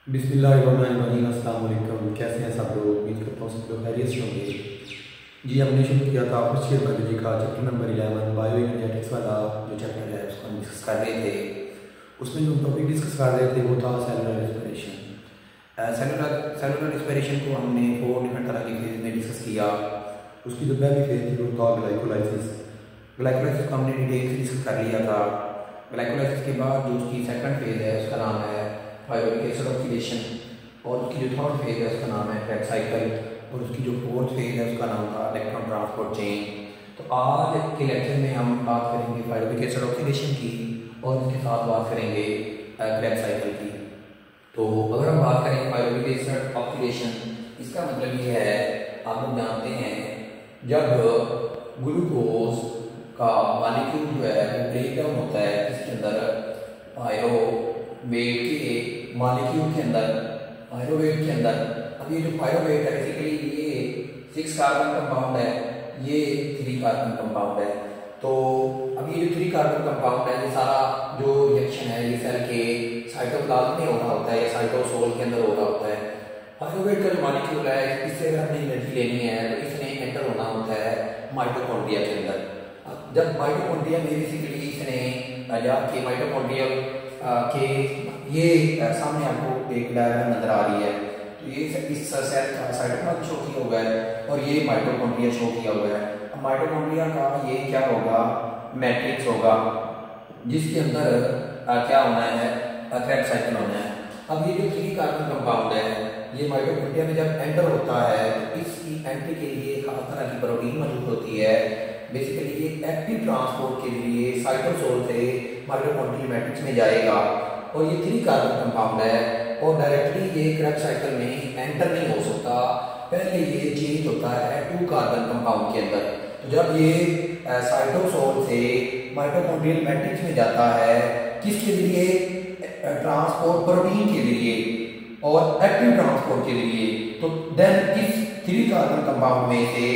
बिस्मिल्लाहिर्रहमानिर्रहीम। अस्सलाम वालेकुम। कैसे हैं सब लोग? उम्मीद करता हूँ सब लोग खैरियत से होंगे। जी, हमने शुरू किया था फर्स्ट ईयर बायोलॉजी का चैप्टर नंबर 11 बायो एनर्जेटिक्स वाला जो चैप्टर है उसको हम डिस्कस कर रहे थे। उसमें जो टॉपिक डिस्कस कर रहे थे वो था सेलुलर रेस्पिरेशन। सेलुलर रेस्पिरेशन को हमने 4 डिफरेंट तरह की फेज में डिस्कस किया। उसकी जो पहली फेज थी वो था ग्लाइकोलाइसिस। ग्लाइकोलाइसिस को हमने डिटेल से डिस्कस कर लिया था। ग्लाइकोलाइसिस के बाद जो उसकी सेकंड फेज है उसका नाम है पायरुविक एसिड ऑक्सीडेशन, और उसकी जो थर्ड फेज है उसका नाम है क्रेब्स साइकिल, और उसकी जो फोर्थ फेज है उसका नाम था इलेक्ट्रॉन ट्रांसपोर्ट चेन। तो आज के लेक्चर में हम बात करेंगे पायरुविक एसिड ऑक्सीडेशन की और उसके साथ बात करेंगे क्रेब्स साइकिल की। तो अगर हम बात करें पायरुविक एसिड ऑक्सीडेशन, इसका मतलब ये है, आप लोग जानते हैं जब ग्लूकोज का मॉलिक्यूल जो है वो ब्रेक डाउन होता है इसके अंदर पायरोवेट के मॉलिक्यूल के अंदर, पायरोवेट के अंदर। अब ये जो पायरोवेट है बेसिकली ये 6 कार्बन कंपाउंड है, ये 3 कार्बन कंपाउंड है। तो अब ये जो 3 कार्बन कंपाउंड है ये सारा जो रिएक्शन है ये सेल के साइटोप्लाज्म में हो रहा होता है या साइटोसोल के अंदर हो रहा होता है। पायरोवेट का जो मॉलिक्यूल है इससे अगर हमने एनर्जी लेनी है तो इसने एंटर होना होता है माइटोकॉन्ड्रिया के अंदर। जब माइटोकॉन्ड्रिया में बेसिकली इसने जाके माइटोकॉन्ड्रिया के ये सामने आपको एक डायग्राम नजर आ रही है, तो ये इस सेल का साइटोप्लाज्म शो किया हुआ है और ये माइटोकॉन्ड्रिया शो किया हुआ है। अब माइटोकॉन्ड्रिया का ये क्या होगा, मैट्रिक्स होगा जिसके अंदर क्या होना है, क्रेब्स साइकिल होना है। अब ये जो 3 कार्बन कंपाउंड है ये माइटोकॉन्ड्रिया में जब एंटर होता है तो इसकी एंट्री के लिए खास तरह की प्रोटीन मौजूद होती है। बेसिकली ये एक्टिव ट्रांसपोर्ट के लिए साइटोसोल से माइटोकॉन्ड्रिया मैट्रिक्स में जाएगा और ये 3 कार्बन कंपाउंड है और डायरेक्टली ये क्रेब्स साइकिल में एंटर नहीं हो सकता, पहले ये चेंज होता है 2 कार्बन कंपाउंड के अंदर। तो जब ये साइटोसोल से माइटोकॉन्ड्रियल मैट्रिक्स में जाता है किसके लिए, ट्रांसपोर्ट प्रोटीन के लिए और एक्टिव ट्रांसपोर्ट के लिए, तो देन इस 3 कार्बन कंपाउंड में से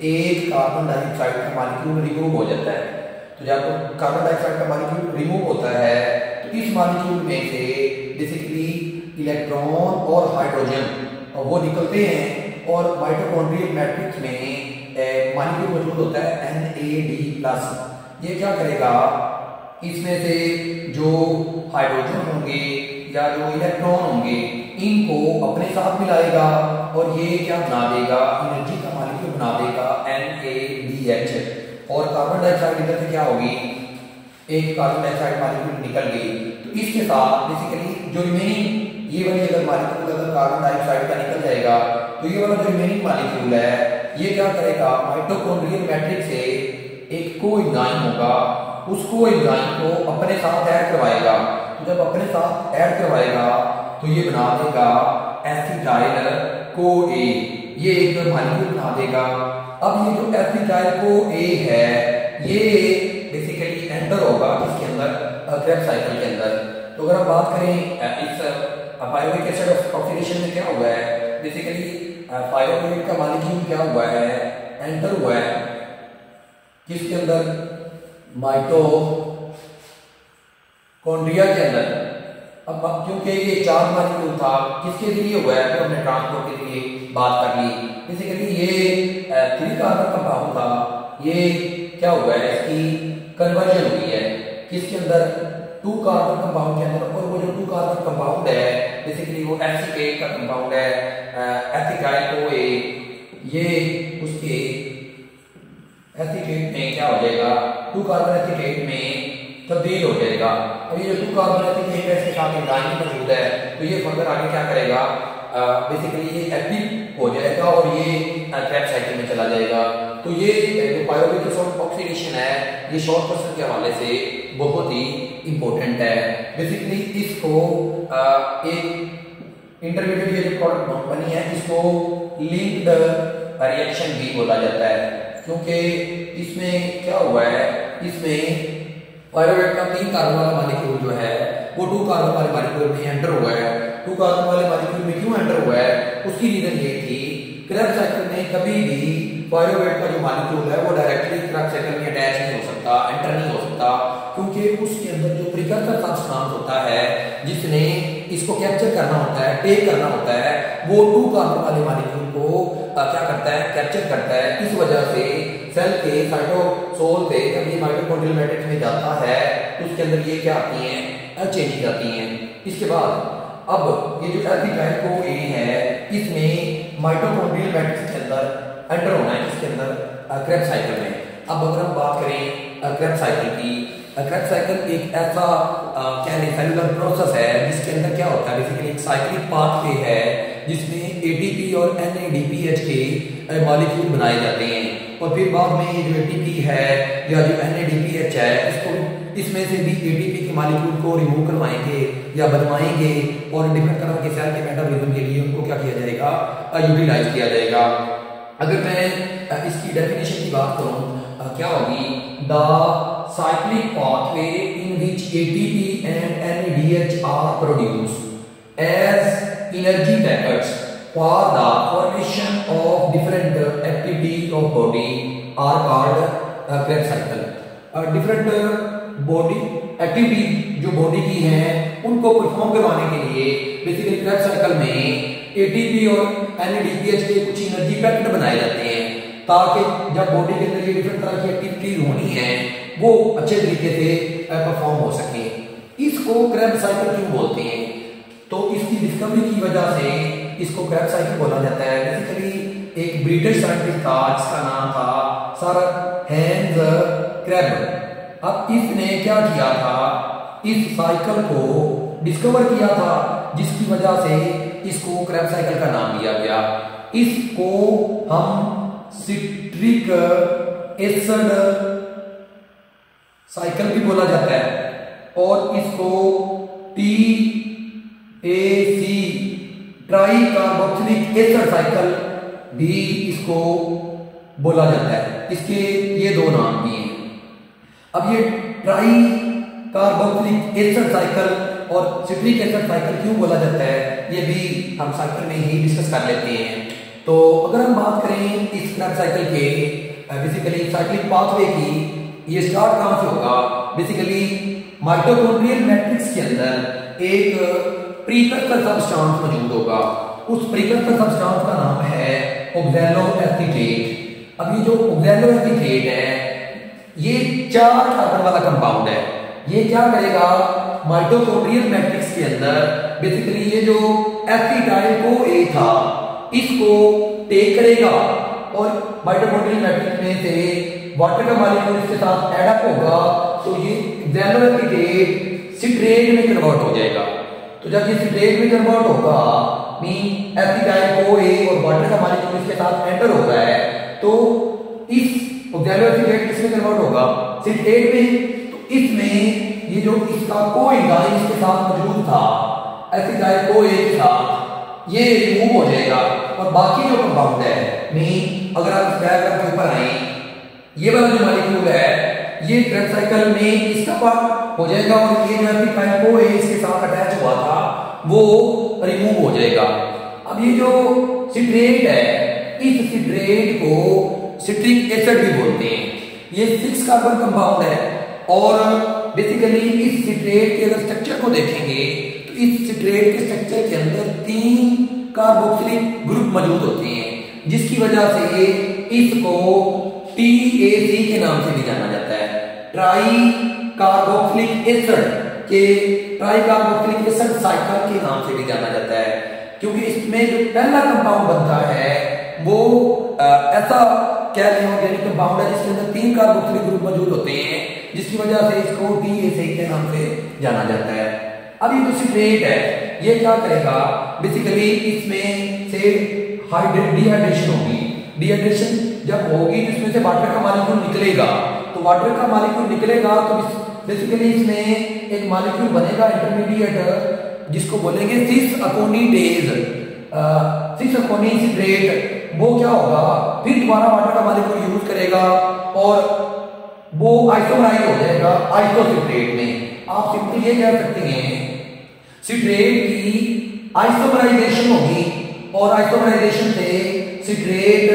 एक कार्बन डाइऑक्साइड का मॉलिक्यूल रिमूव हो जाता है। तो जब कार्बन डाइऑक्साइड का मॉलिक्यूल रिमूव होता है तो इस मॉलिक्यूल में से बेसिकली इलेक्ट्रॉन और हाइड्रोजन वो निकलते हैं और माइटोकॉन्ड्रियल मैट्रिक्स में मॉलिक्यूल मौजूद होता है NAD+। ये क्या करेगा, इसमें से जो हाइड्रोजन होंगे या जो इलेक्ट्रॉन होंगे इनको अपने साथ मिलाएगा और ये क्या बना देगा, एनर्जी का मॉलिक्यूल बना देगा NADH। और कार्बन डाइऑक्साइड इधर से क्या होगी, एक कार्बन डाइऑक्साइड मॉलिक्यूल निकल गई, तो इसके साथ बेसिकली जो रिमेनिंग ये वाली अगर मॉलिक्यूल अगर कार्बन डाइऑक्साइड का निकल जाएगा तो ये वाला जो रिमेनिंग मॉलिक्यूल है ये क्या करेगा, माइटोकॉन्ड्रियल मैट्रिक्स से एक कोएंजाइम होगा, उस कोएंजाइम को अपने साथ ऐड करवाएगा। तो जब अपने साथ ऐड करवाएगा तो ये बना देगा एसिटाइल CoA, ये एक मॉलिक्यूल बना देगा। अब ये जो एसिटाइल CoA है ये बेसिकली एंटर होगा इसके अंदर क्रेब्स साइकिल के अंदर। तो अगर हम बात करें इस पायरुविक एसिड ऑक्सीडेशन में क्या हुआ है, बेसिकली पायरुवेट का मॉलिक्यूल क्या हुआ है, एंटर हुआ है किसके अंदर, माइटोकॉन्ड्रिया के अंदर। अब क्योंकि ये चार्ज मॉलिक्यूल था किसके लिए हुआ है, तो हमने ट्रांसपोर्ट के लिए बात कर ली। बेसिकली ये 3 कार्बन कंपाउंड था, ये क्या हुआ है, इसकी कन्वर्जन हुई है किसके अंदर, 2 कार्बन कंपाउंड के अंदर। और वो जो 2 कार्बन कंपाउंड है बेसिकली वो एसिटेट का कंपाउंड है, एसिटाइल CoA, ये उसके एसिटेट में क्या हो जाएगा, 2 कार्बन एसिटेट में तब्दील हो जाएगा। और ये जो 2 कार्बन एसिटेट है इसके साथ एंजाइम मौजूद है तो ये फर्दर आगे क्या करेगा, बेसिकली ये एक्टिव हो जाएगा और ये क्रेब्स साइकिल में चला जाएगा। तो ये जो पायरुविक एसिड ऑक्सीडेशन है ये शॉर्ट क्वेश्चन के हवाले से बहुत ही इंपॉर्टेंट है। बेसिकली इसको एक इंटरमीडिएट ये जो प्रोडक्ट बनी है इसको लिंक्ड रिएक्शन भी बोला जाता है, क्योंकि इसमें क्या हुआ है, इसमें पायरुवेट का 3 कार्बन वाला मॉलिक्यूल जो है वो 2 कार्बन वाले मॉलिक्यूल में एंटर हुआ है। 2 कार्बन वाले मॉलिक्यूल में क्यों एंटर हुआ है, उसकी रीजन ये थी, क्रेब्स साइकिल में कभी भी पायरुवेट का जो मॉलिक्यूल है वो डायरेक्टली क्रेब्स साइकिल में अटैच नहीं हो सकता, एंटर नहीं हो सकता, क्योंकि उसके अंदर जो प्रिकर्सर सब्सटेंस होता है जिसने इसको कैप्चर करना होता है, टेक करना होता है, वो 2 कार्बन वाले मॉलिक्यूल को क्या करता है, कैप्चर करता है। इस वजह से सेल के साइटोसोल पे जब ये माइटोकॉन्ड्रियल मैट्रिक्स में जाता है तो उसके अंदर ये क्या आती हैं, चेंजेस आती हैं। इसके बाद अब ये जो एल्डिहाइड को ए है, इसमें माइटोकॉन्ड्रियल मैट्रिक्स के अंदर एंटर होना है, इसके अंदर क्रेब्स साइकिल में। अब अगर हम बात करें क्रेब्स साइकिल की, क्रेब्स साइकिल एक ऐसा सेलुलर प्रोसेस है जिसके अंदर क्या होता है, बेसिकली एक साइक्लिक पाथवे है जिसमें एटीपी और एनएडीपीएच के मॉलिक्यूल बनाए जाते हैं, और फिर बाद में ये जो एटीपी है या जो एनएडीपीएच है, इसमें से भी एटीपी के मॉलिक्यूल को रिमूव करवाएंगे या बनवाएंगे और डिफरेंट तरह के सेल के मेटाबॉलिज्म के लिए उनको क्या किया जाएगा, यूटिलाइज किया जाएगा। अगर मैं इसकी डेफिनेशन की बात करूं, क्या होगी, the cyclic pathway in which ATP and NADH are produced as energy packets for the formation of different activities of body are called Krebs cycle. Different body activities जो बॉडी की हैं उनको परफॉर्म करवाने के लिए बेसिकली Krebs cycle में ATP और NADPH के कुछ एनर्जी पैकेट बनाए जाते हैं ताकि जब बॉडी के अंदर ये डिफरेंट तरह की एक्टिविटीज होनी है वो अच्छे तरीके से परफॉर्म हो सके। इसको Krebs cycle क्यों बोलते हैं, तो इसकी डिस्कवरी की वजह से इसको Krebs साइकिल बोला जाता है। बेसिकली एक ब्रिटिश साइंटिस्ट था जिसका नाम था सर हैंस क्रेब। अब इसने क्या किया था, इस साइकिल को डिस्कवर किया था जिसकी वजह से इसको Krebs साइकिल का नाम दिया गया। इसको हम सिट्रिक एसिड साइकिल भी बोला जाता है और इसको TAC try carboxylic acid cycle भी इसको बोला जाता है। इसके ये 2 नाम भी हैं। अब ये ट्राई कार्बोक्सिलिक एसिड साइकिल और सिट्रिक एसिड साइकिल क्यों बोला जाता है, ये भी हम साइकिल में ही डिस्कस कर लेते हैं। तो अगर हम बात करें इस Krebs साइकिल के बेसिकली साइक्लिक पाथवे की, ये स्टार्ट कहां से होगा, बेसिकली माइटोकॉन्ड्रियल मैट्रिक्स के अंदर एक प्रीकर्सर सब्सटेंस मौजूद होगा। उस प्रीकर्सर सब्सटेंस का नाम है ऑक्सैलोएसीटेट। अब ये जो ऑक्सैलोएसीटेट है ये 4 कार्बन वाला कंपाउंड है। ये क्या करेगा, माइटोकॉन्ड्रियल मैट्रिक्स के अंदर बेसिकली ये जो एसिटाइल को ए था इसको टेक करेगा और माइटोकॉन्ड्रियल मैट्रिक्स में से वाटर का मॉलिक्यूल इसके साथ ऐड अप होगा तो ये ऑक्सैलोएसीटेट सिट्रेट में कन्वर्ट हो जाएगा। तो जब ये सिट्रेट में कन्वर्ट होगा मीन एसिटाइल को ए और वाटर का मॉलिक्यूल इसके साथ एंटर होता है तो इस ऑक्सैलोएसीटेट किसमें कन्वर्ट होगा, सिट्रेट में। तो इसमें ये जो इसका कोएंजाइम इसके साथ मौजूद था एसिटाइल को ए के साथ, ये रिमूव हो जाएगा और बाकी जो कंपाउंड है मीन अगर आप इस डायग्राम के ऊपर आए, ये वाला जो मॉलिक्यूल है ये Krebs साइकिल में इसका पार्ट हो जाएगा और ये जो एसिटाइल को ए इसके साथ अटैच हुआ था वो रिमूव हो जाएगा। अब ये जो सिट्रेट है इस सिट्रेट को सिट्रिक एसिड भी बोलते हैं। ये 6 कार्बन कंपाउंड है और बेसिकली इस सिट्रेट के अगर स्ट्रक्चर को देखेंगे तो इस सिट्रेट के स्ट्रक्चर के अंदर 3 कार्बोक्सिलिक ग्रुप मौजूद होते हैं जिसकी वजह से इसको TAC के नाम से भी जाना जाता है, ट्राई कार्बोक्सिलिक एसिड के ट्राई कार्बोक्सिलिक एसिड साइकिल के नाम से भी जाना जाता है क्योंकि इसमें जो पहला कंपाउंड बनता है वो ऐसा क्या ऑर्गेनिक कंपाउंड है जिसके अंदर 3 कार्बोक्सिलिक ग्रुप मौजूद होते हैं जिसकी वजह से इसको TAC के नाम से जाना जाता है। अब ये जो सिट्रेट है ये क्या करेगा, बेसिकली इसमें से डिहाइड्रेशन होगी। डिहाइड्रेशन जब होगी तो इसमें से वाटर का मॉलिक्यूल निकलेगा, तो वाटर का मॉलिक्यूल निकलेगा तो बेसिकली इसमें एक मॉलिक्यूल बनेगा इंटरमीडिएट जिसको बोलेंगे सिस अकोनिडेज, सिस अकोनिसिट्रेट। वो क्या होगा, फिर दोबारा वाटर का मॉलिक्यूल यूज करेगा और वो आइसोमराइज हो जाएगा आइसोसिट्रेट में। आप सिंपली ये कह सकते हैं सिट्रेट की आइसोमराइजेशन होगी और आइसोमराइजेशन से सिट्रेट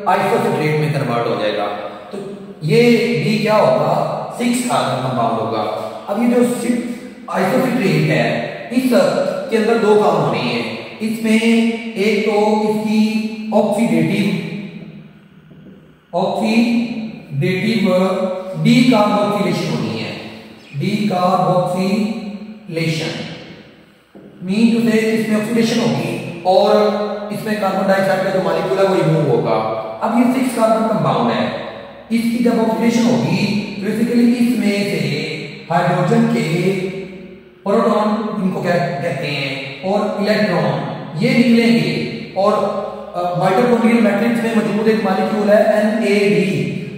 आइसोसिट्रेट में कन्वर्ट हो जाएगा तो ये भी क्या होगा, 6 कार्बन कंपाउंड होगा। अब ये जो आइसोसिट्रेट है इस के अंदर दो काम होने हैं। इसमें एक तो इसकी ऑक्सीडेटिव डीकार्बोक्सिलेशन होनी है। डीकार्बोक्सिलेशन मीन टू से इसमें ऑक्सीडेशन होगी और इसमें कार्बन डाइऑक्साइड का जो मॉलिक्यूल है वो रिमूव होगा। अब ये 6 कार्बन कंपाउंड है, इसकी जब ऑक्सीडेशन होगी तो बेसिकली इसमें से हाइड्रोजन के प्रोटॉन इनको क्या कहते हैं और इलेक्ट्रॉन ये निकलेंगे और माइटोकॉन्ड्रियल मैट्रिक्स में मौजूद एक मॉलिक्यूल है NAD,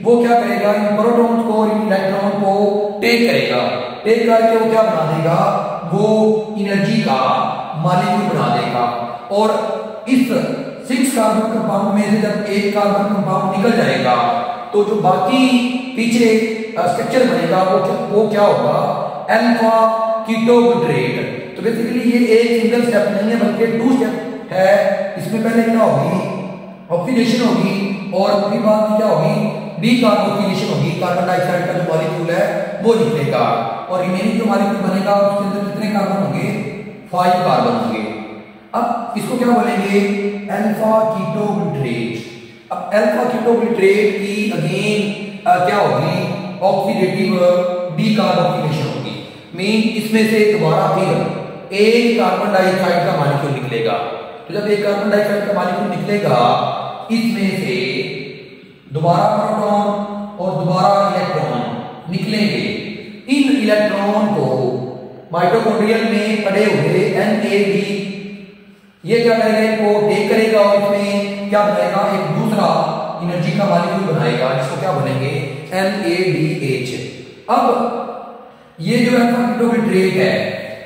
वो क्या करेगा इन प्रोटॉन्स को और इन इलेक्ट्रॉन को टेक करेगा। टेक करके वो क्या बना देगा, वो एनर्जी का मॉलिक्यूल बना देगा। और इस 6 कार्बन कंपाउंड में से जब एक कार्बन कंपाउंड निकल जाएगा तो जो बाकी पीछे स्ट्रक्चर बनेगा वो क्या होगा, अल्फा कीटोब्यूटेरेट। तो बेसिकली ये एक सिंगल स्टेप नहीं है बल्कि 2 स्टेप है। इसमें पहले क्या होगी, ऑक्सीडेशन होगी और फिर बाद में क्या होगी, डीकार्बोक्सिलेशन होगी। कार्बन डाइऑक्साइड का जो मॉलिक्यूल है वो निकलेगा और रिमेनिंग जो मॉलिक्यूल बनेगा उसके अंदर कितने कार्बन होंगे, 5 कार्बन होंगे। अब इसको क्या बोलेंगे, अल्फा कीटोब्यूटेरेट। अब अल्फा कीटोब्यूटेरेट की अगेन क्या होगी, ऑक्सीडेटिव डीकार्बोक्सिलेशन होगी। मीन इसमें से दोबारा फिर एक कार्बन डाइऑक्साइड का मॉलिक्यूल निकलेगा। तो जब एक कार्बन डाइऑक्साइड का मॉलिक्यूल निकलेगा इसमें से दोबारा प्रोटॉन और दोबारा इलेक्ट्रॉन निकलेंगे। इन इलेक्ट्रॉन को माइटोकॉन्ड्रियल में पड़े हुए NAD ये क्या करेगा, इनको टेक करेगा और इसमें क्या बनाएगा, एक दूसरा एनर्जी का मॉलिक्यूल बनाएगा जिसको क्या बनेंगे, NADH। अब ये जो अल्फा कीटोब्यूटेरेट है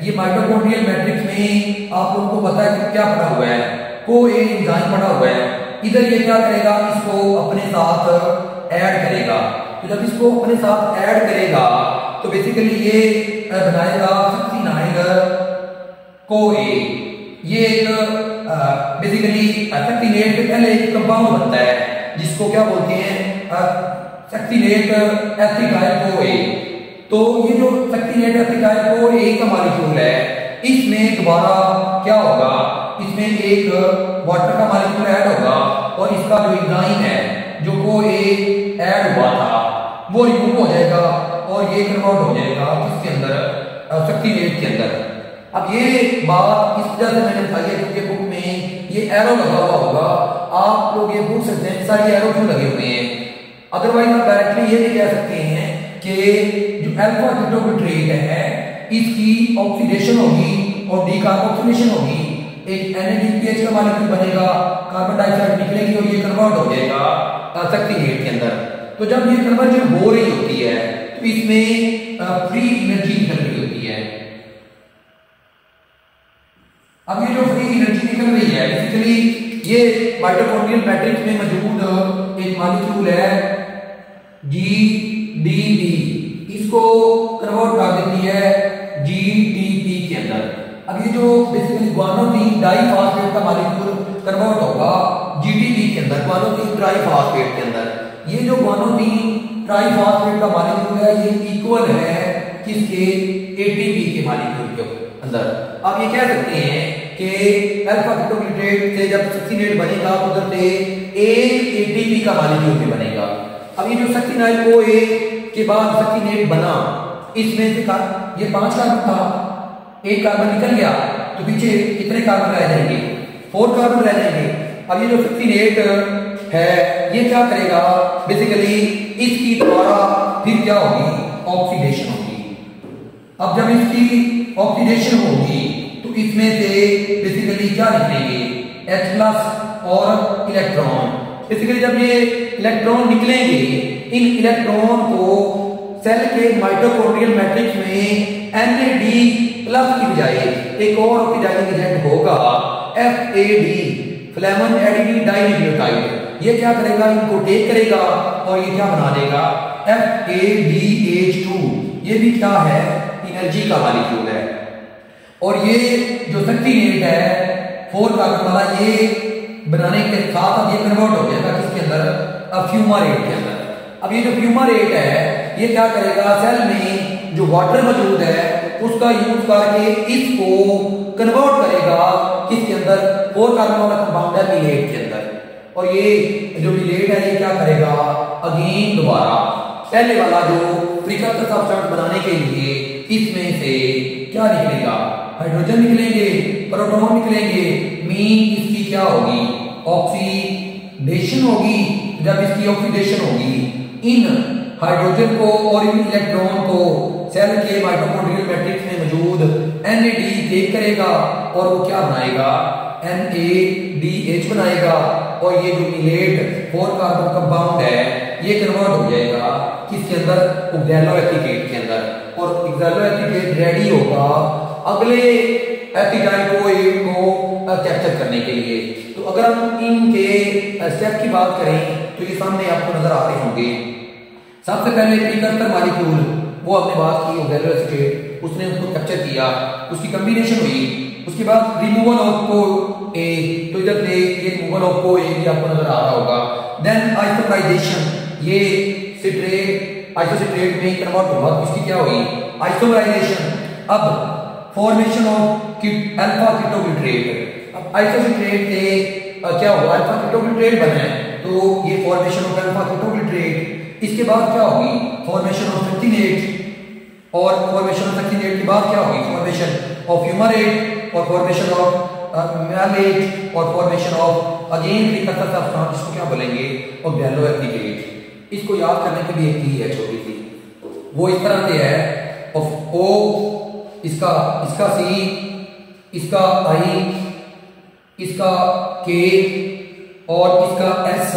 ये माइटोकॉन्ड्रियल मैट्रिक्स में आप लोगों को पता है कि क्या पड़ा हुआ है, कोई एंजाइम पड़ा हुआ है। इधर ये क्या करेगा, इसको अपने साथ ऐड करेगा। तो जब इसको अपने साथ ऐड करेगा तो बेसिकली ये बनाएगा सक्सिनाइल CoA। ये एक बेसिकली सक्सिनेट से पहले एक कंपाउंड बनता है जिसको क्या बोलते हैं, सक्सिनेट एसिटाइल CoA। तो ये जो सक्सिनेट एसिटाइल CoA का मॉलिक्यूल है इसमें दोबारा क्या होगा, इसमें एक वाटर का मॉलिक्यूल ऐड होगा और इसका जो एंजाइम है जो CoA ऐड हुआ था वो रिमूव हो जाएगा और ये कन्वर्ट हो जाएगा किसके अंदर, सक्सिनेट के अंदर। अब ये बात इस तरह से मैंने बताई है क्योंकि बुक में ये एरो लगा हुआ होगा, आप लोग ये पूछ सकते हैं सारे एरो क्यों लगे हुए हैं। अदरवाइज आप डायरेक्टली ये भी कह सकते हैं कि जो अल्फा कीटोब्यूटेरेट है इसकी ऑक्सीडेशन होगी और डीकार्बोक्सिलेशन होगी, एक NADPH का मॉलिक्यूल बनेगा, कार्बन डाइऑक्साइड निकलेगी और ये कन्वर्ट हो जाएगा सक्सिनेट के अंदर। तो जब ये कन्वर्जन हो रही होती है तो इसमें फ्री एनर्जी निकल रही होती है। अब ये जो फ्री एनर्जी निकल रही है बेसिकली ये माइटोकॉन्ड्रियल मैट्रिक्स में मौजूद एक मॉलिक्यूल है GDP, इसको कन्वर्ट कर देती है GTP के अंदर। अब ये जो बेसिकली ग्वानोसिन डाइफॉस्फेट का मॉलिक्यूल कन्वर्ट होगा GTP के अंदर, ग्वानोसिन ट्राइफॉस्फेट के अंदर। ये जो ग्वानोसिन ट्राइफॉस्फेट का मॉलिक्यूल है ये इक्वल है किसके, ATP के मॉलिक्यूल के अंदर। अब ये कह सकते हैं कि अल्फा कीटोब्यूटेरेट से जब सक्सिनेट बनेगा तो उधर से एक ATP का मॉलिक्यूल भी बनेगा। अब ये जो सक्सिनाइल CoA के बाद सक्सिनेट बना इसमें से ये 5 कार्बन था, एक कार्बन निकल गया तो पीछे कितने कार्बन रह जाएंगे, 4 कार्बन रह जाएंगे। अब ये जो सक्सिनेट है ये क्या करेगा, बेसिकली इसकी द्वारा फिर क्या होगी, ऑक्सीडेशन होगी। अब जब इसकी ऑक्सीडेशन होगी तो इसमें से बेसिकली क्या निकलेंगे, H+ और इलेक्ट्रॉन। बेसिकली जब ये इलेक्ट्रॉन निकलेंगे इन इलेक्ट्रॉन को सेल के माइटोकॉन्ड्रियल मैट्रिक्स में NAD+ की बजाय एक और ऑक्सीडाइजिंग एजेंट होगा FAD, फ्लेमन एडिनिन डाइन्यूक्लियोटाइड। ये क्या करेगा, इनको टेक करेगा और ये क्या बना देगा, FADH2। ये भी क्या है, एनर्जी का मॉलिक्यूल है। और ये जो सक्सिनेट है 4 कार्बन वाला ये बनाने के साथ अब ये कन्वर्ट हो जाएगा किसके अंदर, फ्यूमारेट के अंदर। अब ये जो फ्यूमारेट है ये क्या करेगा, सेल में जो वाटर मौजूद है उसका यूज करके इसको कन्वर्ट करेगा किसके अंदर, 4 कार्बन वाला कंपाउंड है मिलेट के अंदर। और ये जो मिलेट है ये क्या करेगा, अगेन दोबारा पहले वाला जो प्रीकर्सर सब्सटेंस बनाने के लिए इसमें से क्या निकलेगा, हाइड्रोजन निकलेंगे, प्रोटॉन निकलेंगे, मीन इसकी क्या होगी, ऑक्सीडेशन होगी। जब इसकी ऑक्सीडेशन होगी इन हाइड्रोजन को और इन इलेक्ट्रॉन को सेल के माइटोकॉन्ड्रियल मैट्रिक्स में मौजूद NAD टेक करेगा और वो क्या बनाएगा, NADH बनाएगा। और ये जो मिलेट 4 कार्बन कंपाउंड है ये कन्वर्ट हो जाएगा किसके अंदर, ऑक्सैलोएसिटेट के अंदर। और ऑक्सैलोएसिटेट रेडी होगा अगले एसिटाइल कोएन को कैप्चर करने के लिए। तो अगर हम इनके स्टेप की बात करें तो ये सामने आपको नजर आ रहे होंगे। सबसे पहले प्रीकर्सर मॉलिक्यूल वो हमने बात की ऑक्सैलोएसिटेट, उसने उसको कैप्चर किया, उसकी कॉम्बिनेशन हुई। उसके बाद रिमूवल ऑफ को ए, तो इधर से ये रिमूवल ऑफ को ए भी आपको नजर आ रहा होगा। देन आइसोमराइजेशन, ये सिट्रेट आइसोसिट्रेट में कन्वर्ट हुआ, इसकी क्या हुई, आइसोमराइजेशन। अब फॉर्मेशन ऑफ अल्फा कीटोग्लिसरेट, अब आइसोसिट्रेट से क्या हुआ, अल्फा कीटोग्लिसरेट बना है, तो ये फॉर्मेशन ऑफ अल्फा कीटोग्लिसरेट। इसके बाद क्या होगी, फॉर्मेशन ऑफ सक्सिनेट, और फॉर्मेशन ऑफ सक्सिनेट के बाद क्या होगी, फॉर्मेशन ऑफ ह्यूमरेट, और फॉर्मेशन ऑफ मैलेट, और formation of again precursor substance, जिसको क्या बोलेंगे, ऑक्सैलोएसिटेट। इसको याद करने के लिए एक की है छोटी सी, वो इस तरह से है, ऑफ ओ इसका सी, इसका आई, इसका के, और इसका एस,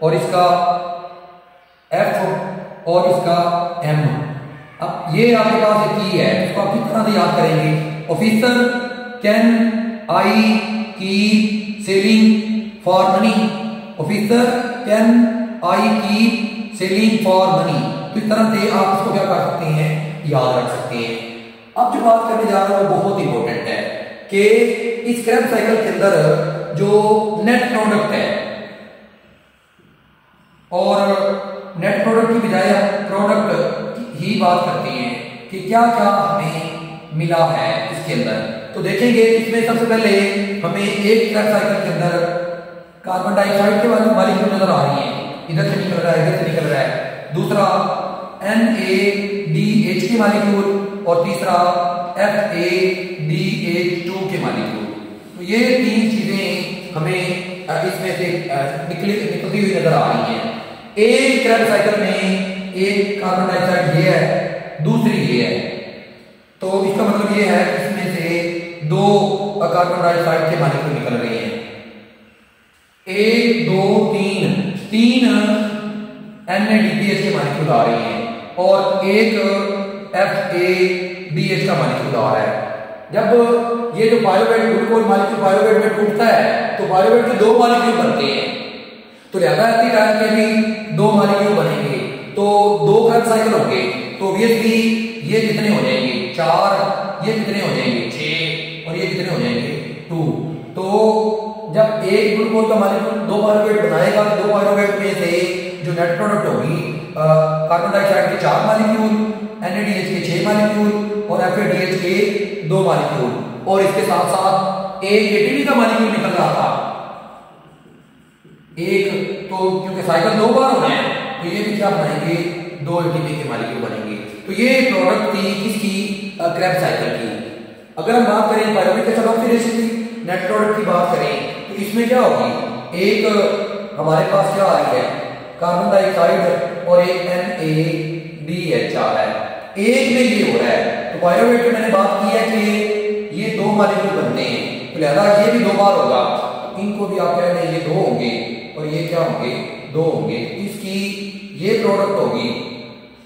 और इसका एफ, और इसका एम। अब ये आपके पास एक की है, इसको आप किस तरह से याद करेंगे, officer can I keep selling for money, officer can I keep selling for money. तो इस तरह से आप इसको क्या कर सकते हैं, याद रख सकते हैं। अब जो बात करने जा रहा हूं वो बहुत इंपॉर्टेंट है कि इस क्रैब साइकिल के अंदर जो नेट प्रोडक्ट है, और नेट प्रोडक्ट की बजाय प्रोडक्ट ही बात करते हैं कि क्या क्या हमें मिला है इसके अंदर। तो देखेंगे इसमें सबसे पहले हमें एक क्रैब साइकिल के अंदर कार्बन डाइऑक्साइड के वाली मॉलिक्यूल नजर आ रही है, इधर से निकल रहा है, इधर से निकल रहा है। दूसरा NADH के मॉलिक्यूल, और तीसरा FADH2 के मॉलिक्यूल। तो ये तीन चीजें हमें इसमें से निकलती हुई नजर आ रही हैं। एक क्रैब साइकिल में एक कार्बन डाइऑक्साइड ये है, दूसरी ये है, तो इसका मतलब ये है कि इसमें से दो कार्बन डाइऑक्साइड के मॉलिक्यूल निकल रहे हैं, 1 2 3 NADPH के मॉलिक्यूल आ रही हैं, और एक FADH का मॉलिक्यूल आ रहा है। जब ये जो पायरुवेट ग्लूकोज मॉलिक्यूल पायरुवेट में टूटता है तो पायरुवेट के 2 मॉलिक्यूल बनते हैं, तो लिहाजा एसिटाइल के भी 2 मॉलिक्यूल बनेंगे, तो 2 क्रैब साइकिल होंगे। तो ऑब्वियसली ये कितने हो जाएंगे, 4, ये कितने हो जाएंगे, 6, और ये कितने हो जाएंगे, 2। तो जब एक ग्लूकोज का मॉलिक्यूल 2 पायरुवेट बनाएगा, 2 पायरुवेट में से जो नेट प्रोडक्ट होगी कार्बन डाइऑक्साइड के 4 मॉलिक्यूल, NADH के 6 मॉलिक्यूल, और FADH के 2 मॉलिक्यूल, और इसके साथ साथ एक ATP का मॉलिक्यूल निकल रहा था एक, तो क्योंकि साइकिल 2 बार होना है तो ये भी क्या बनाएंगे, 2 ATP के मॉलिक्यूल बनेंगे। तो ये प्रोडक्ट थी किसकी, क्रैब साइकिल की। अगर हम बात करें पायरुवेट एसिड ऑक्सीडेशन की, नेट प्रोडक्ट की बात करें तो इसमें क्या होगी, एक हमारे पास क्या आ रही है, कार्बन डाइऑक्साइड, और एक NADH आ रहा है, एक में ये हो रहा है। तो पायरुवेट में मैंने बात की है कि ये 2 मॉलिक्यूल बनते हैं, तो लिहाजा ये भी 2 बार होगा, इनको भी आप कह दें ये 2 होंगे, और ये क्या होंगे, 2 होंगे, इसकी ये प्रोडक्ट होगी।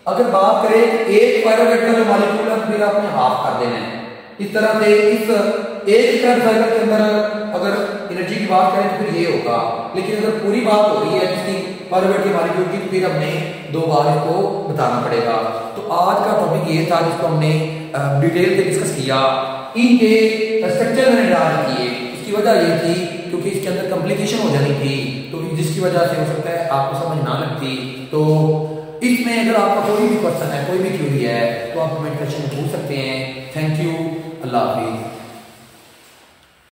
अगर बात करें एक पायरुवेट का जो मॉलिक्यूल है फिर आपने हाफ कर देना है। इस तरह से इस एक क्रैब साइकिल के अंदर अगर एनर्जी की बात करें तो फिर ये होगा, लेकिन अगर पूरी बात हो रही है किसी पायरुवेट के मॉलिक्यूल की तो फिर हमने 2 बार इसको बताना पड़ेगा। तो आज का टॉपिक ये था जिसको हमने डिटेल से डिस्कस किया। इनके स्ट्रक्चर मैंने ड्रा किए, इसकी वजह ये थी क्योंकि इसके अंदर कॉम्प्लिकेशन हो जानी थी, तो जिसकी वजह से हो सकता है आपको समझ ना लगती। तो इसमें अगर आपका कोई भी क्वेश्चन है, कोई भी क्वेरी है, तो आप कमेंट सेक्शन में पूछ सकते हैं। Thank you, Allah Hafiz.